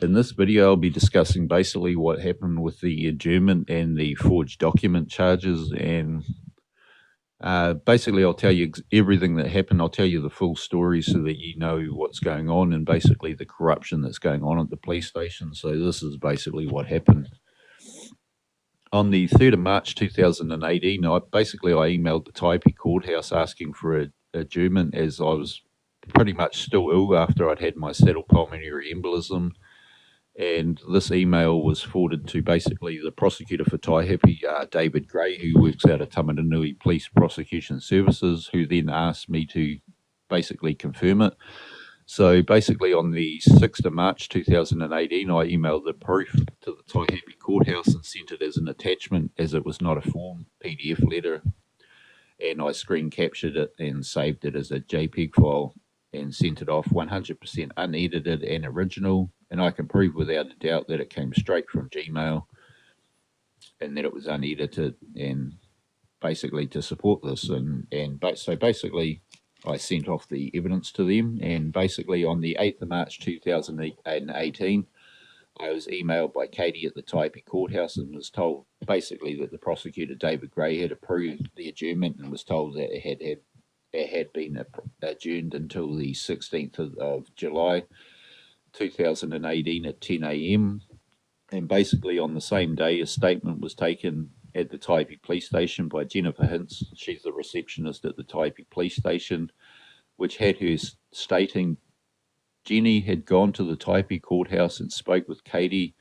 In this video, I'll be discussing basically what happened with the adjournment and the forged document charges, and basically I'll tell you everything that happened. I'll tell you the full story so that you know what's going on and basically the corruption that's going on at the police station. So this is basically what happened. On the 3rd of March 2018, I emailed the Taihape courthouse asking for an adjournment, as I was pretty much still ill after I'd had my saddle pulmonary embolism. And this email was forwarded to basically the prosecutor for Taihape, David Gray, who works out of Tamaranui Police Prosecution Services, who then asked me to basically confirm it. So basically on the 6th of March 2018, I emailed the proof to the Taihape courthouse and sent it as an attachment, as it was not a form PDF letter. And I screen captured it and saved it as a JPEG file and sent it off 100% unedited and original. And I can prove without a doubt that it came straight from Gmail and that it was unedited, and basically to support this. So basically I sent off the evidence to them, and basically on the 8th of March 2018, I was emailed by Katie at the Taihape courthouse and was told basically that the prosecutor, David Gray, had approved the adjournment and was told that it had been adjourned until the 16th of July 2018 at 10 a.m. And basically on the same day, a statement was taken at the Taihape police station by Jennifer Hintz. She's the receptionist at the Taihape police station, which had her stating Jenny had gone to the Taihape courthouse and spoke with Katie,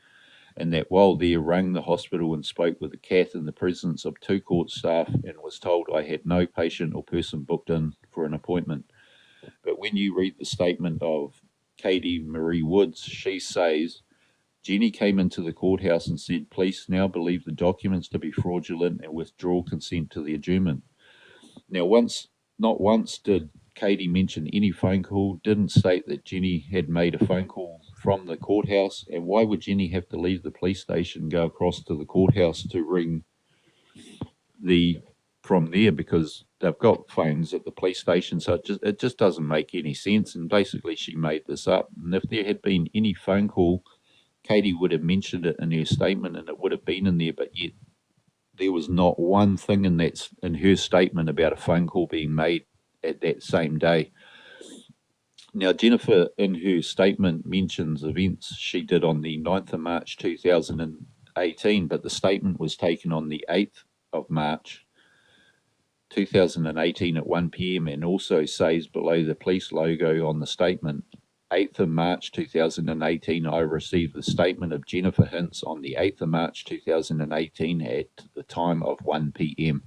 and that while there rang the hospital and spoke with the cath in the presence of 2 court staff, and was told I had no patient or person booked in for an appointment. But when you read the statement of Katie Marie Woods, she says, Jenny came into the courthouse and said, police now believe the documents to be fraudulent and withdraw consent to the adjournment. Now, not once did Katie mention any phone call, didn't state that Jenny had made a phone call from the courthouse. And why would Jenny have to leave the police station and go across to the courthouse to ring from there? Because they've got phones at the police station, so it just doesn't make any sense. And basically she made this up. And if there had been any phone call, Katie would have mentioned it in her statement and it would have been in there, but yet there was not one thing in her statement about a phone call being made at that same day. Now, Jennifer, in her statement, mentions events she did on the 9th of March 2018, but the statement was taken on the 8th of March 2018 at 1 p.m. and also says below the police logo on the statement, 8th of March 2018, I received the statement of Jennifer Hintz on the 8th of March 2018 at the time of 1 p.m.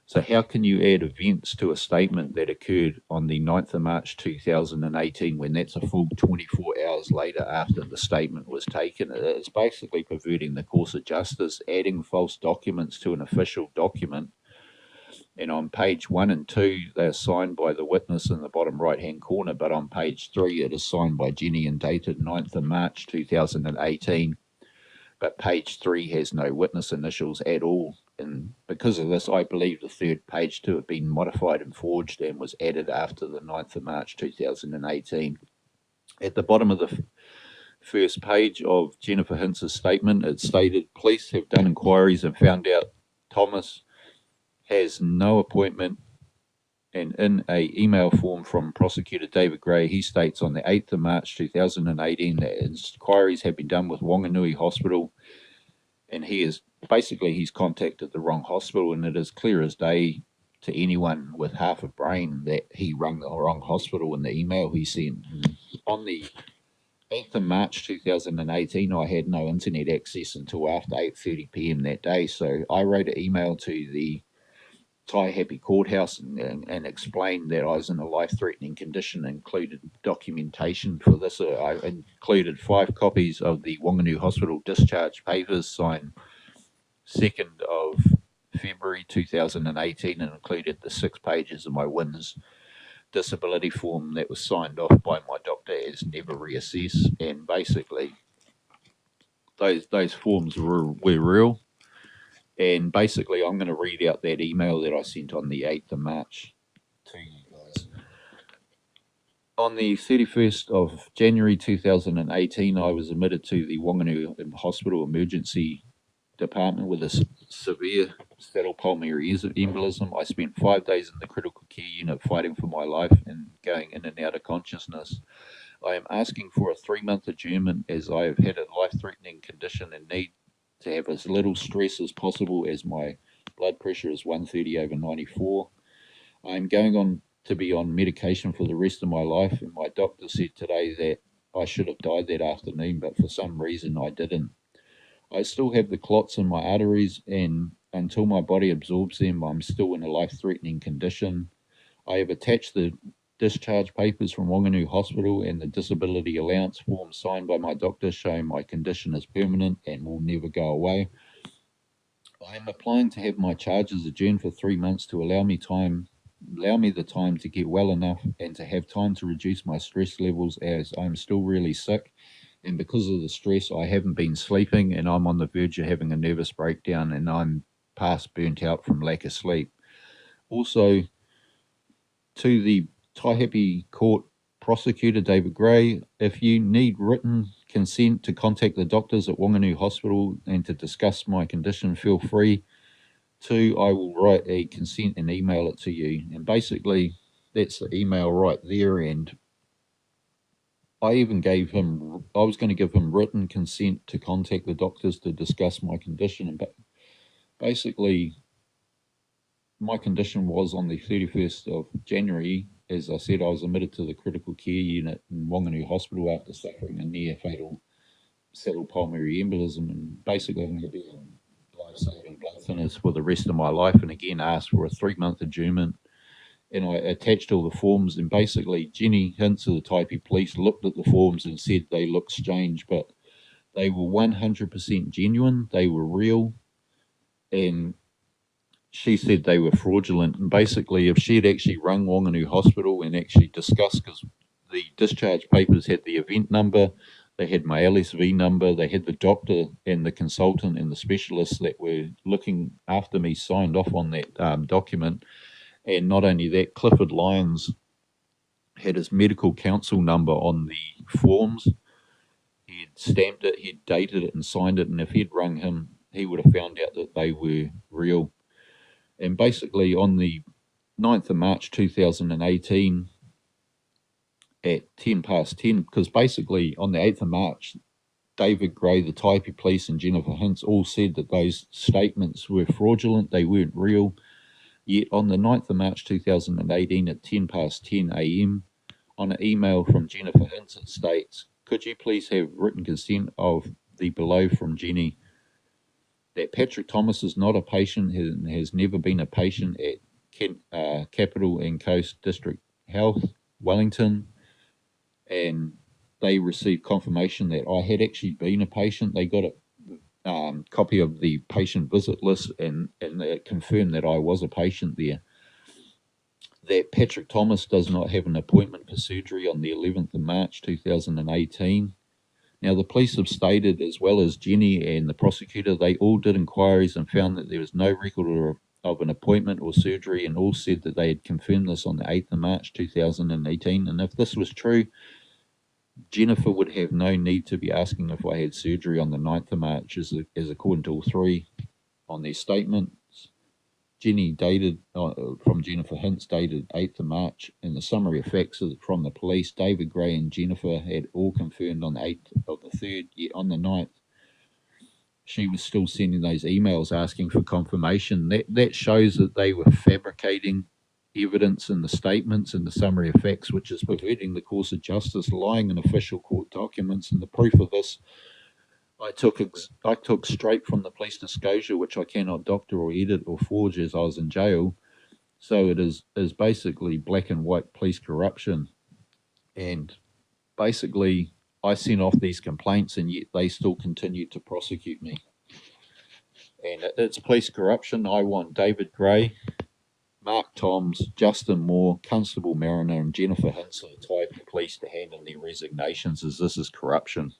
So how can you add events to a statement that occurred on the 9th of March 2018 when that's a full 24 hours later after the statement was taken? It's basically perverting the course of justice, adding false documents to an official document. And on page 1 and 2, they're signed by the witness in the bottom right-hand corner, but on page 3, it is signed by Jenny and dated 9th of March 2018. But page 3 has no witness initials at all. And because of this, I believe the 3rd page to have been modified and forged and was added after the 9th of March 2018. At the bottom of the first page of Jennifer Hintz's statement, it stated, police have done inquiries and found out Thomas has no appointment. And in a email form from prosecutor David Gray, he states on the 8th of March 2018 that inquiries have been done with Wanganui Hospital, and he's contacted the wrong hospital, and it is clear as day to anyone with half a brain that he rung the wrong hospital in the email he sent. On the 8th of March 2018, I had no internet access until after 8:30 p.m. that day, so I wrote an email to the Taihape courthouse and explained that I was in a life-threatening condition, included documentation for this. I included 5 copies of the Wanganui Hospital discharge papers signed 2nd of February 2018 and included the 6 pages of my WINS disability form that was signed off by my doctor as never reassess. And basically those forms were real. And basically, I'm going to read out that email that I sent on the 8th of March to you guys. On the 31st of January 2018, I was admitted to the Wanganui Hospital Emergency Department with a severe fatal pulmonary embolism. I spent 5 days in the critical care unit fighting for my life and going in and out of consciousness. I am asking for a 3-month adjournment as I have had a life-threatening condition and need to have as little stress as possible as my blood pressure is 130/94. I am going on to be on medication for the rest of my life, and my doctor said today that I should have died that afternoon, but for some reason I didn't. I still have the clots in my arteries, and until my body absorbs them, I'm still in a life-threatening condition. I have attached the discharge papers from Wanganui Hospital and the disability allowance form signed by my doctor showing my condition is permanent and will never go away. I am applying to have my charges adjourned for 3 months to allow me the time to get well enough and to have time to reduce my stress levels, as I'm still really sick, and because of the stress I haven't been sleeping and I'm on the verge of having a nervous breakdown, and I'm past burnt out from lack of sleep. Also, to the Taihape Court prosecutor, David Gray, if you need written consent to contact the doctors at Wanganui Hospital and to discuss my condition, feel free to. I will write a consent and email it to you. And basically, that's the email right there. And I even I was going to give him written consent to contact the doctors to discuss my condition. And basically, my condition was on the 31st of January. As I said, I was admitted to the critical care unit in Wanganui Hospital after suffering a near-fatal fatal pulmonary embolism, and basically I'm going to be on life-saving blood thinners for the rest of my life, and again asked for a 3-month adjournment. And I attached all the forms, and basically Jenny Hintz of the Taihape Police looked at the forms and said they looked strange, but they were 100% genuine, they were real, and she said they were fraudulent. And basically, if she had actually rung Wanganui Hospital and actually discussed, because the discharge papers had the event number, they had my LSV number, they had the doctor and the consultant and the specialists that were looking after me signed off on that document. And not only that, Clifford Lyons had his medical counsel number on the forms. He had stamped it, he'd dated it and signed it, and if he'd rung him, he would have found out that they were real. And basically, on the 9th of March 2018, at 10 past 10, because basically on the 8th of March, David Gray, the Taihape Police, and Jennifer Hintz all said that those statements were fraudulent, they weren't real. Yet on the 9th of March 2018 at 10 past 10 a.m., on an email from Jennifer Hintz, it states, "Could you please have written consent of the below from Jenny that Patrick Thomas is not a patient and has never been a patient at Capital and Coast District Health, Wellington," and they received confirmation that I had actually been a patient. They got a copy of the patient visit list, and it confirmed that I was a patient there. That Patrick Thomas does not have an appointment for surgery on the 11th of March 2018. Now, the police have stated, as well as Jenny and the prosecutor, they all did inquiries and found that there was no record of an appointment or surgery, and all said that they had confirmed this on the 8th of March 2018. And if this was true, Jennifer would have no need to be asking if I had surgery on the 9th of March, as according to all three on their statements. Jenny dated, from Jennifer Hintz, dated 8th of March, and the summary of facts from the police, David Gray and Jennifer had all confirmed on the 8th of the 3rd, yet on the 9th, she was still sending those emails asking for confirmation. That shows that they were fabricating evidence in the statements and the summary of facts, which is perverting the course of justice, lying in official court documents. And the proof of this I took straight from the police disclosure, which I cannot doctor or edit or forge, as I was in jail. So it is basically black and white police corruption. And basically, I sent off these complaints, and yet they still continue to prosecute me. And it's police corruption. I want David Gray, Mark Toms, Justin Moore, Constable Mariner, and Jennifer Hintz of the Taihape Police to hand in their resignations, as this is corruption.